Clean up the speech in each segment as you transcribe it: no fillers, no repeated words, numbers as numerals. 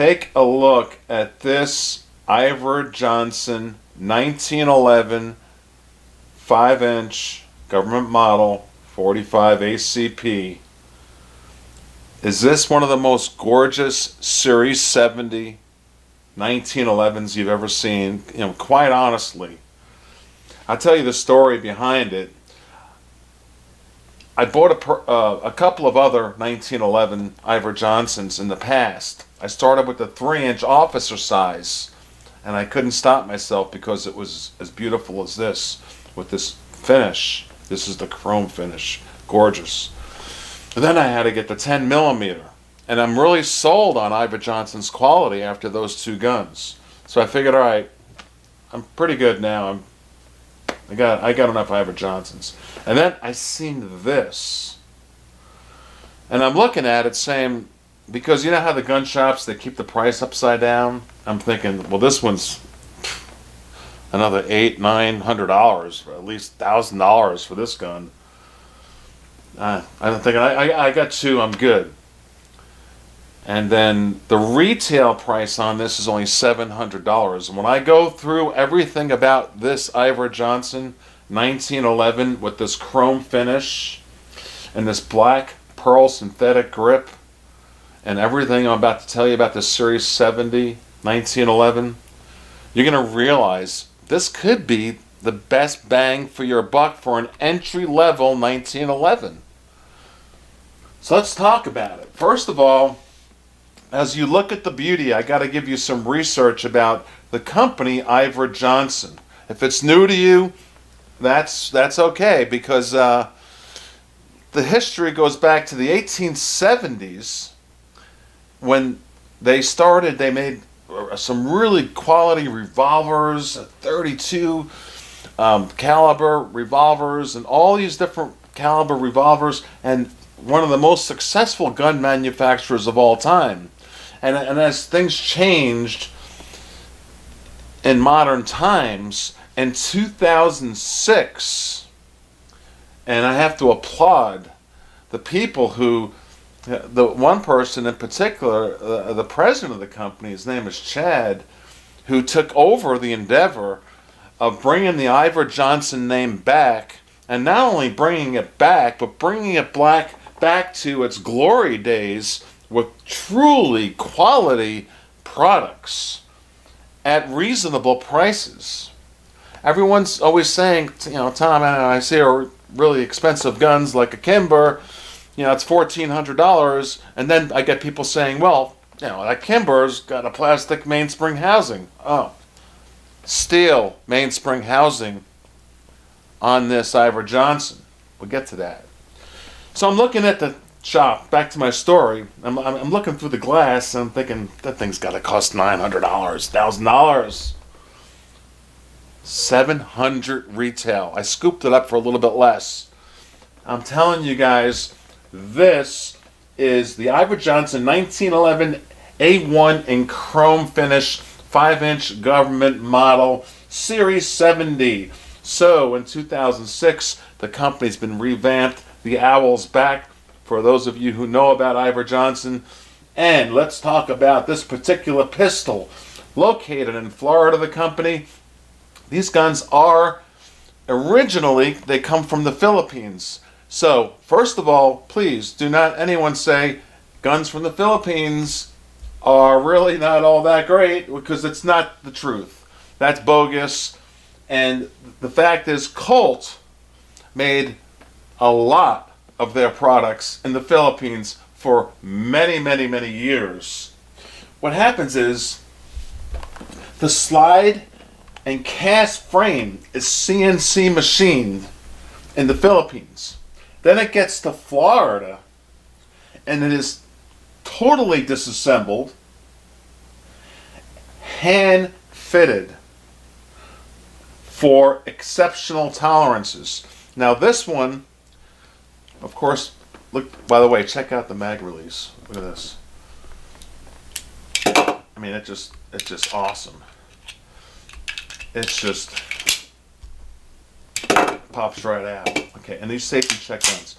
Take a look at this Iver Johnson 1911 5-inch government model 45 ACP. Is this one of the most gorgeous Series 70 1911s you've ever seen? You know, quite honestly, I'll tell you the story behind it. I bought a couple of other 1911 Iver Johnsons in the past. I started with the 3-inch officer size, and I couldn't stop myself because it was as beautiful as this, with this finish. This is the chrome finish, gorgeous. And then I had to get the 10 millimeter, and I'm really sold on Iver Johnson's quality after those two guns. So I figured, all right, I'm pretty good now. I got enough Iver Johnsons. And then I seen this, and I'm looking at it saying, because you know how the gun shops, they keep the price upside down? I'm thinking, well, this one's another $800-900, or at least $1,000 for this gun. I'm thinking, I got two, I'm good. And then the retail price on this is only $700. And when I go through everything about this Iver Johnson 1911 with this chrome finish and this black pearl synthetic grip and everything I'm about to tell you about the Series 70 1911, you're going to realize this could be the best bang for your buck for an entry-level 1911. So let's talk about it. First of all, as you look at the beauty, I got to give you some research about the company Iver Johnson. If it's new to you, that's okay, because the history goes back to the 1870s when they started. They made some really quality revolvers, 32 caliber revolvers, and all these different caliber revolvers, and one of the most successful gun manufacturers of all time. And as things changed in modern times, in 2006, and I have to applaud the people who, the one person in particular, the president of the company, his name is Chad, who took over the endeavor of bringing the Iver Johnson name back, and not only bringing it back, but bringing it back to its glory days with truly quality products at reasonable prices. Everyone's always saying, you know, Tom, I see really expensive guns like a Kimber, you know, it's $1,400, and then I get people saying, well, you know, that Kimber's got a plastic mainspring housing. Oh, steel mainspring housing on this Iver Johnson. We'll get to that. So I'm looking at the shop, back to my story. I'm looking through the glass, and I'm thinking, that thing's got to cost $900, $1,000. $700 retail. I scooped it up for a little bit less. I'm telling you guys, this is the Iver Johnson 1911 A1 in chrome finish 5-inch government model Series 70. So in 2006, the company's been revamped. The owl's back, for those of you who know about Iver Johnson. And let's talk about this particular pistol. Located in Florida, the company. These guns are originally, they come from the Philippines. So, first of all, please do not anyone say guns from the Philippines are really not all that great, because it's not the truth. That's bogus. And the fact is, Colt made a lot of their products in the Philippines for many, many, many years. What happens is the slide and cast frame is CNC machined in the Philippines. Then it gets to Florida and it is totally disassembled, hand fitted for exceptional tolerances. Now this one, of course, look, by the way, check out the mag release. Look at this. I mean, it's just awesome. It's just pops right out. Okay, and these safety check guns.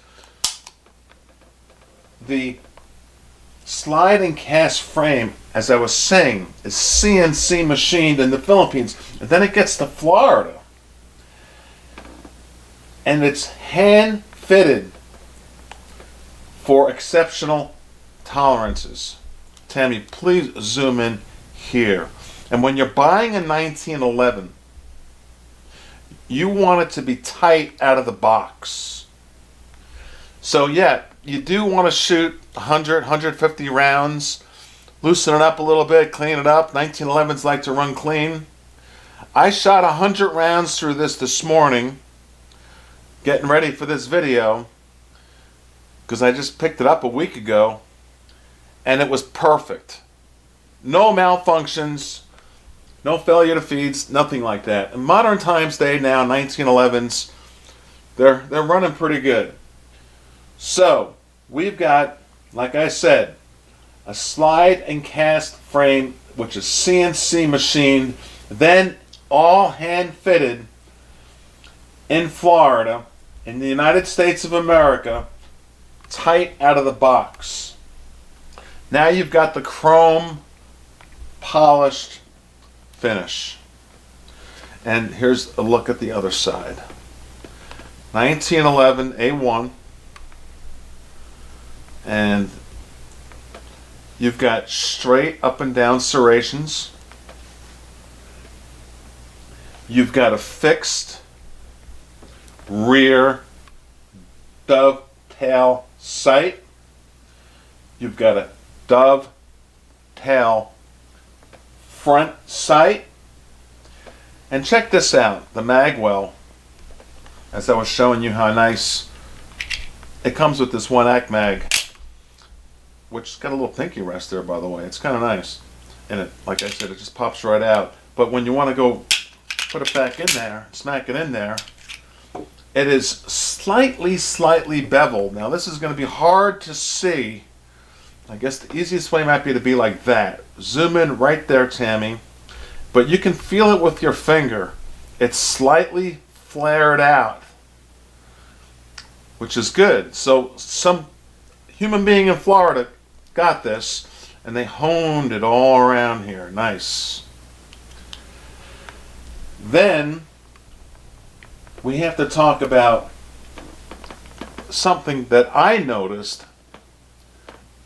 The slide and cast frame, as I was saying, is CNC machined in the Philippines. And then it gets to Florida. And it's hand fitted for exceptional tolerances. Tammy, please zoom in here. And when you're buying a 1911, you want it to be tight out of the box. So yeah, you do want to shoot 100, 150 rounds, loosen it up a little bit, clean it up. 1911s like to run clean. I shot 100 rounds through this morning, getting ready for this video, because I just picked it up a week ago, and it was perfect. No malfunctions, no failure to feeds, nothing like that. In modern times day now, 1911s, they're running pretty good. So we've got, like I said, a slide and cast frame, which is CNC machined, then all hand fitted in Florida, in the United States of America, tight out of the box. Now you've got the chrome polished finish. And here's a look at the other side. 1911 A1, and you've got straight up and down serrations. You've got a fixed rear dovetail sight. You've got a dovetail front sight. And check this out, the Magwell, as I was showing you how nice it comes with this 1-act mag, which got a little pinky rest there, by the way. It's kind of nice. And it, like I said, it just pops right out. But when you want to go put it back in there, smack it in there, it is slightly beveled. Now this is going to be hard to see. I guess the easiest way might be to be like that. Zoom in right there, Tammy. But you can feel it with your finger. It's slightly flared out, which is good. So some human being in Florida got this, and they honed it all around here. Nice. Then we have to talk about something that I noticed.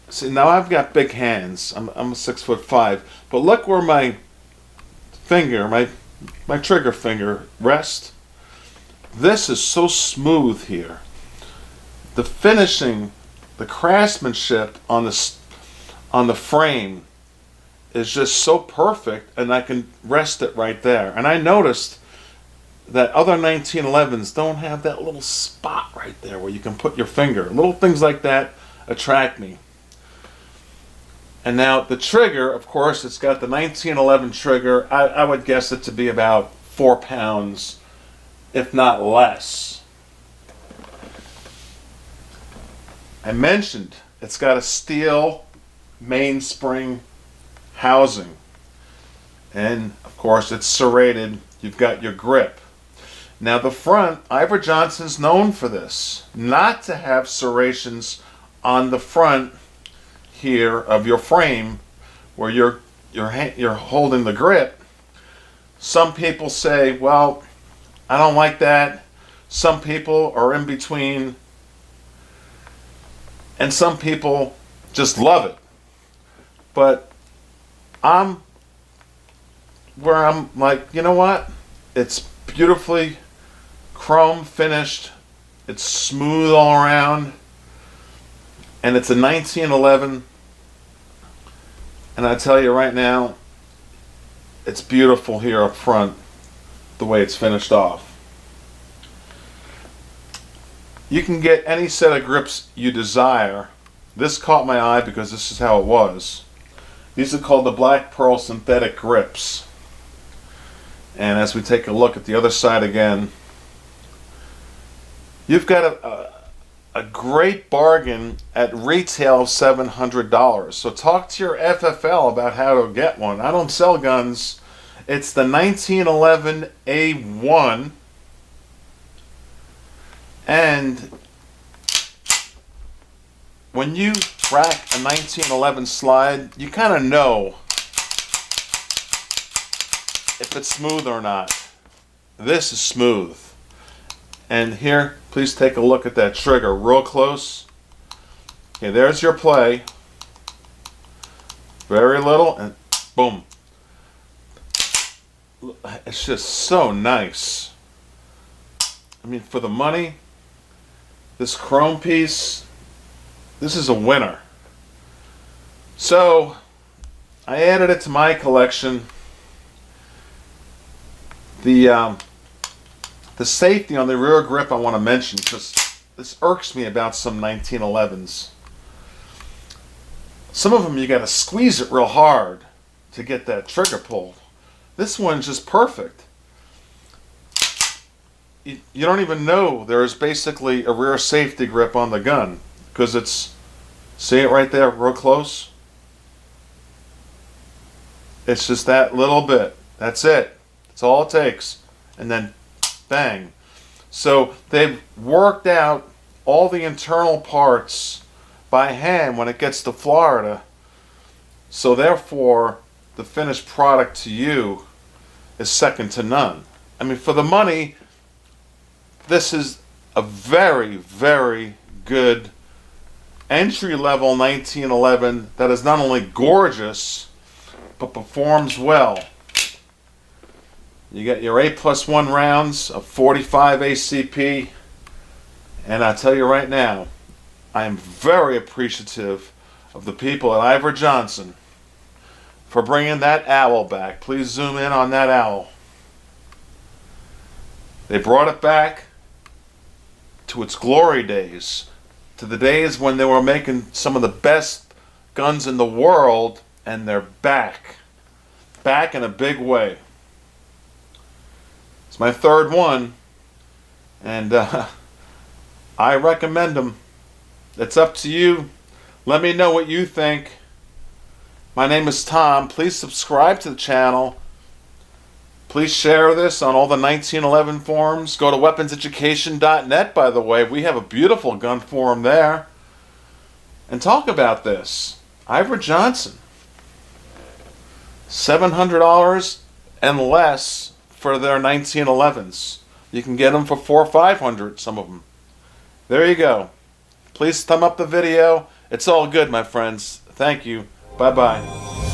See, now I've got big hands. I'm 6'5", but look where my finger, my trigger finger rests. This is so smooth here. The finishing, the craftsmanship on the frame is just so perfect, and I can rest it right there. And I noticed that other 1911s don't have that little spot right there where you can put your finger. Little things like that attract me. And now the trigger, of course, it's got the 1911 trigger. I would guess it to be about 4 pounds, if not less. I mentioned it's got a steel mainspring housing. And of course it's serrated. You've got your grip. Now the front, Iver Johnson's known for this, not to have serrations on the front here of your frame where you're holding the grip. Some people say, well, I don't like that. Some people are in between, and some people just love it. But I'm where I'm like, you know what? It's beautifully chrome finished. It's smooth all around. And it's a 1911. And I tell you right now, it's beautiful here up front, the way it's finished off. You can get any set of grips you desire. This caught my eye because this is how it was. These are called the Black Pearl synthetic grips. And as we take a look at the other side again, you've got a great bargain at retail of $700. So talk to your FFL about how to get one. I don't sell guns. It's the 1911 A1. And when you rack a 1911 slide, you kind of know if it's smooth or not. This is smooth. And here, please take a look at that trigger real close. Okay, there's your play. Very little, and boom. It's just so nice. I mean, for the money, this chrome piece, this is a winner. So, I added it to my collection. The safety on the rear grip I want to mention, because this irks me about some 1911s. Some of them you got to squeeze it real hard to get that trigger pulled. This one's just perfect. You don't even know there is basically a rear safety grip on the gun, because it's, see it right there real close? It's just that little bit. That's it. That's all it takes. And then bang. So they've worked out all the internal parts by hand when it gets to Florida. So therefore, the finished product to you is second to none. I mean, for the money, this is a very, very good entry-level 1911 that is not only gorgeous, but performs well. You get your 8+1 rounds of 45 ACP, and I tell you right now, I am very appreciative of the people at Iver Johnson for bringing that owl back. Please zoom in on that owl. They brought it back to its glory days, to the days when they were making some of the best guns in the world, and they're back. Back in a big way. It's my third one, and I recommend them. It's up to you. Let me know what you think. My name is Tom. Please subscribe to the channel. Please share this on all the 1911 forums. Go to weaponseducation.net, by the way. We have a beautiful gun forum there. And talk about this. Iver Johnson. $700 and less for their 1911s. You can get them for $400 or $500, some of them. There you go. Please thumb up the video. It's all good, my friends. Thank you. Bye-bye.